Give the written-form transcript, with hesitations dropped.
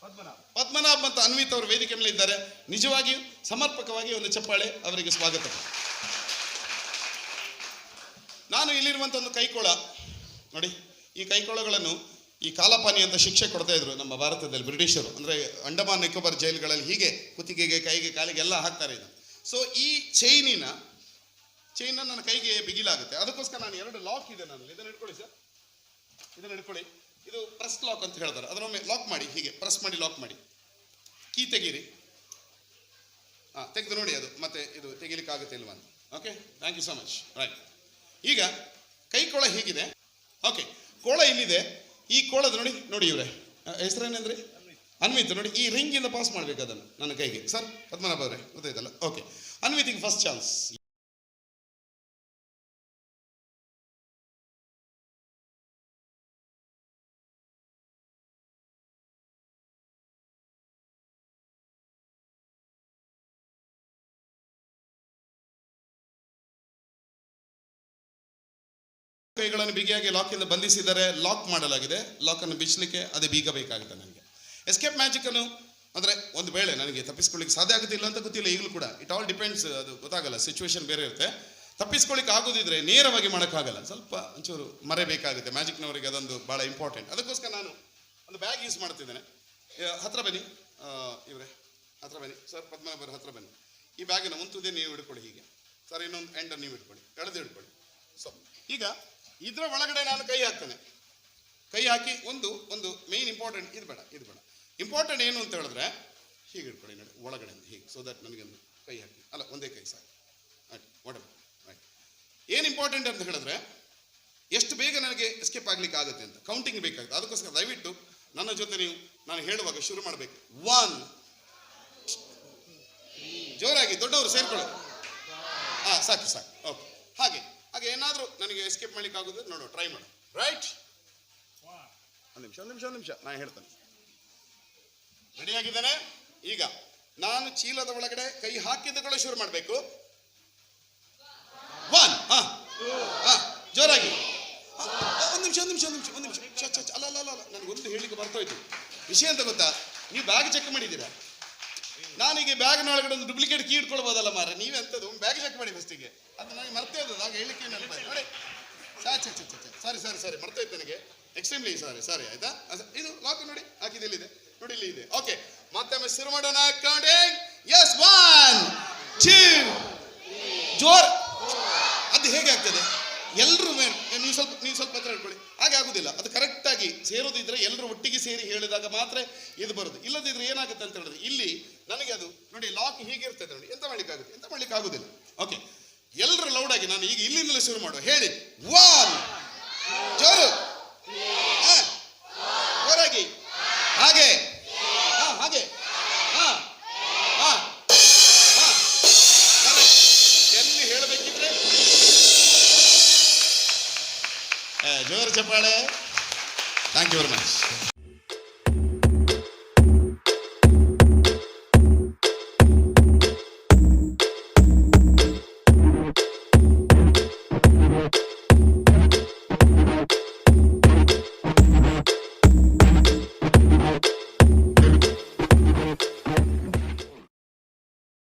ಪದ್ಮನಾಭ್ ಮತ್ತು ಅನ್ವಿತ್ ಅವರು ವೇದಿಕೆ ಮೇಲೆ ಇದ್ದಾರೆ. ನಿಜವಾಗಿಯೂ ಸಮರ್ಪಕವಾಗಿ ಒಂದು ಚಪ್ಪಾಳೆ ಅವರಿಗೆ ಸ್ವಾಗತ. ನಾನು ಇಲ್ಲಿರುವಂಥ ಒಂದು ಕೈಕೋಳ ನೋಡಿ, ಈ ಕೈಕೋಳಗಳನ್ನು ಈ ಕಾಲಪಾನಿ ಅಂತ ಶಿಕ್ಷೆ ಕೊಡ್ತಾ ಇದ್ರು ನಮ್ಮ ಭಾರತದಲ್ಲಿ ಬ್ರಿಟಿಷರು. ಅಂದರೆ ಅಂಡಮಾನ್ ನಿಕೋಬಾರ್ ಜೈಲುಗಳಲ್ಲಿ ಹೀಗೆ ಕುತ್ತಿಗೆಗೆ, ಕೈಗೆ, ಕಾಲಿಗೆ ಎಲ್ಲ ಹಾಕ್ತಾರೆ ಇದು. ಸೊ ಈ ಚೈನ್ ನನ್ನ ಕೈಗೆ ಬಿಗಿಲಾಗುತ್ತೆ. ಅದಕ್ಕೋಸ್ಕರ ನಾನು 2 ಲಾಕ್ ಇದೆ ನನ್ನಲ್ಲಿ. ಇದನ್ನು ಹಿಡ್ಕೊಳ್ಳಿ ಸರ್, ಇದನ್ನು ಹಿಡ್ಕೊಳ್ಳಿ. ಇದು ಪ್ರೆಸ್ ಲಾಕ್ ಅಂತ ಹೇಳ್ತಾರೆ. ಅದನ್ನೊಮ್ಮೆ ಲಾಕ್ ಮಾಡಿ, ಹೀಗೆ ಪ್ರೆಸ್ ಮಾಡಿ ಲಾಕ್ ಮಾಡಿ. ಕೀ ತೆಗೀರಿ. ತೆಗೆದು ನೋಡಿ ಅದು ಮತ್ತೆ ಇದು ತೆಗಿಲಿಕ್ಕೆ ಆಗುತ್ತೆ ಇಲ್ವಾ ಅಂತ. Okay, thank you so much. Right, ಈಗ ಕೈ ಕೋಳ ಹೀಗಿದೆ. ಓಕೆ, ಕೋಳ ಇಲ್ಲಿದೆ. ಈ ಕೋಳದ ನೋಡಿ ಇವರೇ ಹೆಸರೇನೆಂದ್ರಿ? ಅನ್ವಿತ್. ನೋಡಿ, ಈ ರಿಂಗಿಂದ ಪಾಸ್ ಮಾಡಬೇಕು ಅದನ್ನು ನನ್ನ ಕೈಗೆ. ಸರ್ ಪದ್ಮನಾಭ ಅವರೇ ಗೊತ್ತಾಯ್ತಲ್ಲ? ಓಕೆ, ಅನ್ವಿತಿಗೆ ಫಸ್ಟ್ ಚಾನ್ಸ್. ಕೈಗಳನ್ನು ಬಿಗಿಯಾಗಿ ಲಾಕಿಂದ ಬಂಧಿಸಿದರೆ ಲಾಕ್ ಮಾಡಲಾಗಿದೆ. ಲಾಕನ್ನು ಬಿಚ್ಚಲಿಕ್ಕೆ ಅದೇ ಬೀಗ ಬೇಕಾಗುತ್ತೆ ನನಗೆ. ಎಸ್ಕೇಪ್ ಮ್ಯಾಜಿಕನ್ನು ಅಂದರೆ ಒಂದು ವೇಳೆ ನನಗೆ ತಪ್ಪಿಸ್ಕೊಳ್ಳಿಕ್ಕೆ ಸಾಧ್ಯ ಆಗುತ್ತಿಲ್ಲ ಅಂತ ಗೊತ್ತಿಲ್ಲ ಈಗಲೂ ಕೂಡ. ಇಟ್ ಆಲ್ ಡಿಪೆಂಡ್ಸ್, ಅದು ಗೊತ್ತಾಗಲ್ಲ, ಸಿಚುವೇಶನ್ ಬೇರೆ ಇರುತ್ತೆ. ತಪ್ಪಿಸ್ಕೊಳ್ಳಿಕ್ಕೆ ಆಗೋದಿದ್ರೆ ನೇರವಾಗಿ ಮಾಡೋಕ್ಕಾಗಲ್ಲ, ಸ್ವಲ್ಪ ಒಂಚೂರು ಮರೆಬೇಕಾಗುತ್ತೆ. ಮ್ಯಾಜಿಕ್ನವರಿಗೆ ಅದೊಂದು ಭಾಳ ಇಂಪಾರ್ಟೆಂಟ್. ಅದಕ್ಕೋಸ್ಕರ ನಾನು ಒಂದು ಬ್ಯಾಗ್ ಯೂಸ್ ಮಾಡ್ತಿದ್ದೇನೆ. ಹತ್ರ ಬನ್ನಿ ಇವರೇ, ಹತ್ರ ಬನ್ನಿ ಸರ್. ಪದ್ಮನಾಭರು ಹತ್ರ ಬನ್ನಿ. ಈ ಬ್ಯಾಗಿನ ಮುಂತುದೇ ನೀವು ಹಿಡ್ಕೊಳ್ಳಿ ಹೀಗೆ. ಸರ್ ಇನ್ನೊಂದು ಎಂಡನ್ನು ನೀವು ಹಿಡ್ಕೊಳ್ಳಿ, ಎಳೆದು ಹಿಡ್ಕೊಳ್ಳಿ. ಸೊ ಈಗ ಇದರ ಒಳಗಡೆ ನಾನು ಕೈ ಹಾಕ್ತೇನೆ. ಕೈ ಹಾಕಿ ಒಂದು ಮೇನ್ ಇಂಪಾರ್ಟೆಂಟ್, ಇದು ಬೇಡ ಇಂಪಾರ್ಟೆಂಟ್ ಏನು ಅಂತ ಹೇಳಿದ್ರೆ ಹೀಗೆ ಹಿಡ್ಕೊಳ್ಳಿ ನೋಡಿ, ಒಳಗಡೆ ಹೀಗೆ. ಸೊ ದಟ್ ನನಗೊಂದು ಕೈ ಹಾಕಿ, ಅಲ್ಲ ಒಂದೇ ಕೈ ಸಾಕು. ಆಯ್ತು, ವಾಟರ್ ರೈಟ್. ಏನು ಇಂಪಾರ್ಟೆಂಟ್ ಅಂತ ಹೇಳಿದ್ರೆ ಎಷ್ಟು ಬೇಗ ನನಗೆ ಎಸ್ಕೇಪ್ ಆಗ್ಲಿಕ್ಕೆ ಆಗುತ್ತೆ ಅಂತ ಕೌಂಟಿಂಗ್ ಬೇಕಾಗುತ್ತೆ. ಅದಕ್ಕೋಸ್ಕರ ದಯವಿಟ್ಟು ನನ್ನ ಜೊತೆ ನೀವು ನಾನು ಹೇಳುವಾಗ ಶುರು ಮಾಡಬೇಕು. 1, ಜೋರಾಗಿ ದೊಡ್ಡವರು ಸೇರ್ಕೊಳ್ಳಿ. ಸಾಕು. ಓಕೆ, ಹಾಗೆ ಏನಾದರೂ ನನಗೆ ಎಸ್ಕೇಪ್ ಮಾಡ್ಲಿಕ್ಕೆ ಆಗೋದು ನೋಡು, ಟ್ರೈ ಮಾಡು. ರೈಟ್, ಒಂದು ನಿಮಿಷ ನಾನು ಹೇಳ್ತೇನೆ. ರೆಡಿಯಾಗಿದ್ದೇನೆ. ಈಗ ನಾನು ಚೀಲದ ಒಳಗಡೆ ಕೈ ಹಾಕಿದ್ದಗಳು ಶುರು ಮಾಡಬೇಕು. 1, ಜೋರಾಗಿ. ಒಂದು ನಿಮಿಷ ಅಲ್ಲ ನನಗೊಂದು ಹೇಳಿಕ್ಕೆ ಬರ್ತೋಯ್ತು. ವಿಷಯ ಅಂತ ಗೊತ್ತಾ? ನೀವು ಬ್ಯಾಗ್ ಚೆಕ್ ಮಾಡಿದ್ದೀರಾ? ನಾನೀಗ ಬ್ಯಾಗ್ನ ಒಳಗಡೆ ಒಂದು ಡುಪ್ಲಿಕೇಟ್ ಕೀ ಇಟ್ಕೊಳ್ಬೋದಲ್ಲ ಮಾರ. ನೀವೆಂಥದ್ದು ಬ್ಯಾಗ್ ಚೆಕ್ ಮಾಡಿ ಫಸ್ಟಿಗೆ. ಅದು ನನಗೆ ಮರ್ತೇ ಇದ್ದದ್ದು, ಆಗ ಹೇಳಿಕೆ ನೆನಪ ನೋಡಿ. ಸಾರಿ ಮರ್ತೋಯ್ತು ನನಗೆ. ಎಕ್ಸ್ಟ್ರೀಮ್ಲಿ ಸಾರಿ ಆಯ್ತಾ? ಇದು ಲಾಕ್ ನೋಡಿ, ಹಾಕಿದೆಲ್ಲಿದೆ ನೋಡಿ, ಇಲ್ಲಿ ಇದೆ. ಓಕೆ, ಮತ್ತೊಮ್ಮೆ ಶುರು ಮಾಡೋಣ. ಕೌಂಟಿಂಗ್. ಎಸ್, 1, 2, ಜೋರ್. ಅದು ಹೇಗೆ ಆಗ್ತದೆ? ಎಲ್ಲರೂ ನೀವು ಸ್ವಲ್ಪ ಹತ್ರ ಹೇಳ್ಕೊಳ್ಳಿ. ಹಾಗೆ ಆಗುದಿಲ್ಲ, ಅದು ಕರೆಕ್ಟಾಗಿ ಸೇರೋದಿದ್ರೆ ಎಲ್ಲರೂ ಒಟ್ಟಿಗೆ ಸೇರಿ ಹೇಳಿದಾಗ ಮಾತ್ರ ಇದು ಬರೋದು. ಇಲ್ಲದಿದ್ರೆ ಏನಾಗುತ್ತೆ ಅಂತ ಹೇಳಿದ್ರೆ ಇಲ್ಲಿ ನನಗೆ ಅದು ನೋಡಿ ಲಾಕ್ ಹೀಗಿರ್ತದೆ ನೋಡಿ, ಎಂತ ಮಾಡ್ಲಿಕ್ಕೆ ಆಗುದಿಲ್ಲ. ಓಕೆ, ಎಲ್ಲರೂ ಲೌಡ್ ಆಗಿ ನಾನು ಈಗ ಇಲ್ಲಿಂದಲೇ ಶುರು ಮಾಡುವ. ಹೇಳಿ 1, ಜೋರು, ಜೋರಾಗಿ, ಹಾಗೆ ಎಲ್ಲಿ ಹೇಳಬೇಕಿದ್ರೆ ಜೋರು ಚಪ್ಪಾಳೆ. Thank you very much.